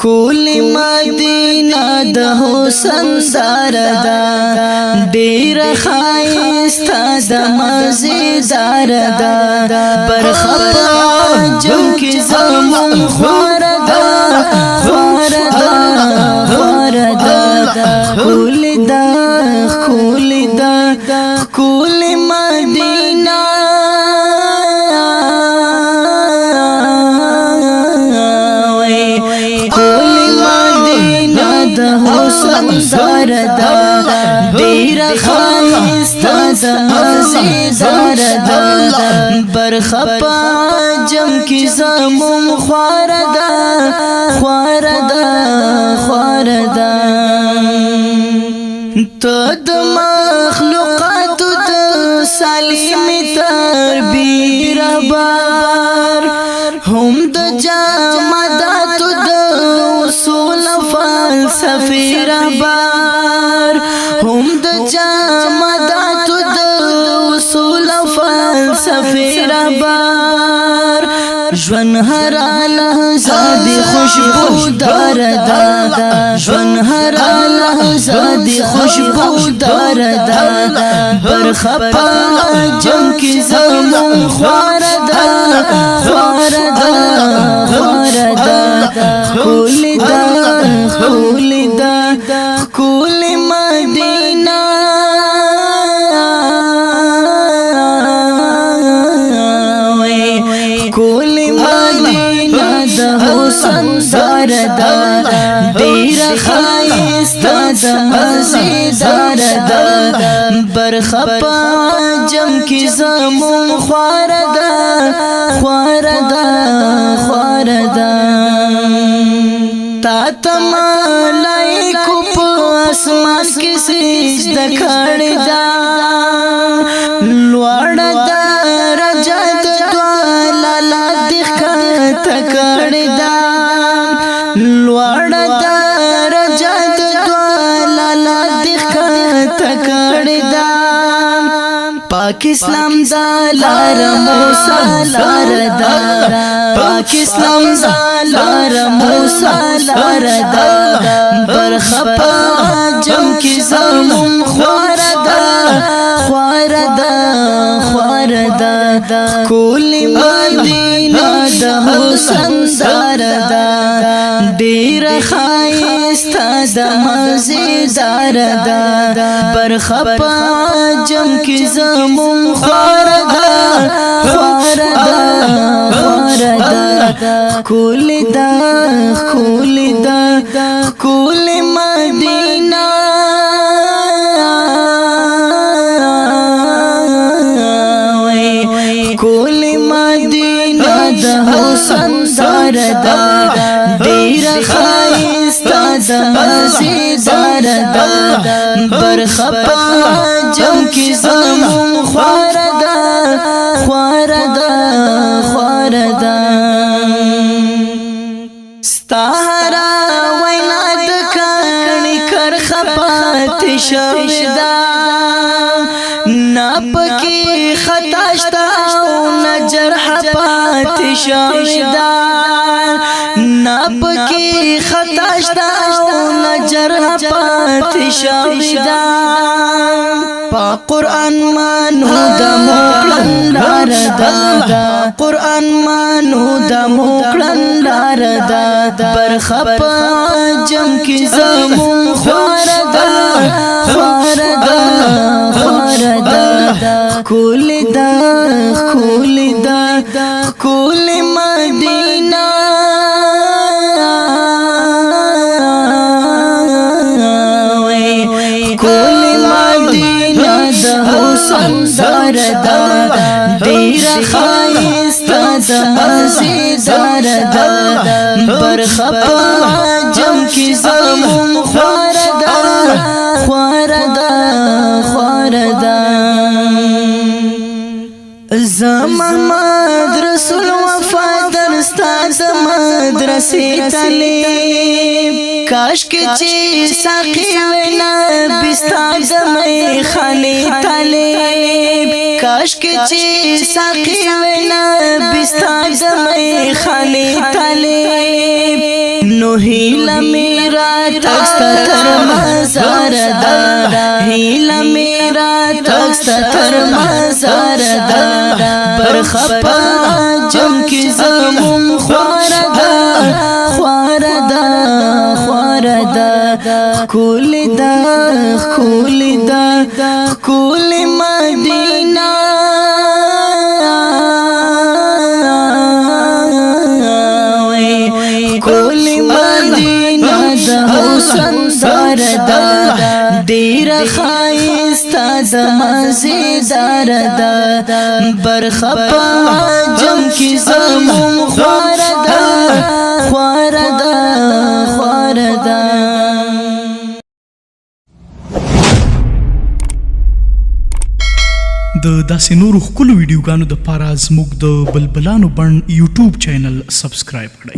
کول مدینہ د حسن داردا ډیر خایستا د مزیدار دا برخپا جم کی زمون خوردا کول مدینہ حسن داردا ډیر خایستا د مزیدار دا برخپا جم کی زمون خوردا تو د مخلوقات د سالم تربیر بار هم د جامدات د اصول فلسفی بار هم د جامدات د اصول فلسفی بار ژوند هر لحظه د خوشبو داردا ژوند هر لحظه د خوشبو داردا برخپا جم کی زمون خوردا کول مدینہ کول مدینہ د حسن داردا ډیر خایستا د مزیدار دا برخپا جم کی زمون خوردا تا تملائکو په اسمان کې سجده کړی دا لوړ درجه د دوالا دښکته کړی دا لوړ درجه د دوالا دښکته کړی دا پاک اسلام دا لار موسی دا پاک اسلام دا لار موسی دا برخپا جم کی زمون خوردا کول مدینہ د حسن داردا ډیر خایستا د مزیدار دا برخپا جم کی زمون خوردا کول مدینہ کول مدینہ د حسن داردا ډیر خایستا د مزیدار دا برخپا جم کی زمون خوردا ستارا وینا د کانی کر خپات شودا ناپکی خطاشتا نجر حپات شودا ناپکی خطاشتا نجر حپات شودا پا قرآن مانو دمو کلن لاردا قرآن مانو دمو کلن لاردا برخپا جم کی زمون خوردا کول مدینہ کول مدینہ د حسن داردا ډیر خایستا د مزیدار دا برخپا جم کی زمون خوردا محمد رسول وفادار ستا د مدرسې طالب کاش کې چې ساقي وینا بستا د مې خالي طالب کاش کې چې ساقي وینا بستا د مې خالي طالب نو هیله میرا تکستا تر مزار دا هیله میرا تکستا تر مزار دا برخپا جم کی زمون خواردا خواردا خواردا خکول دا خکول دا خکول مدینہ خکول مدینہ دا حسن داردا دیر خائستا زمازیدار دا برخپا جم کی زمون خواردا خواردا خواردا د داسې نورو ښکلو ویډیوګانو دپاره زموږ د بلبلانو بڼ یوټیوب چینل سبسکرایب کړئ.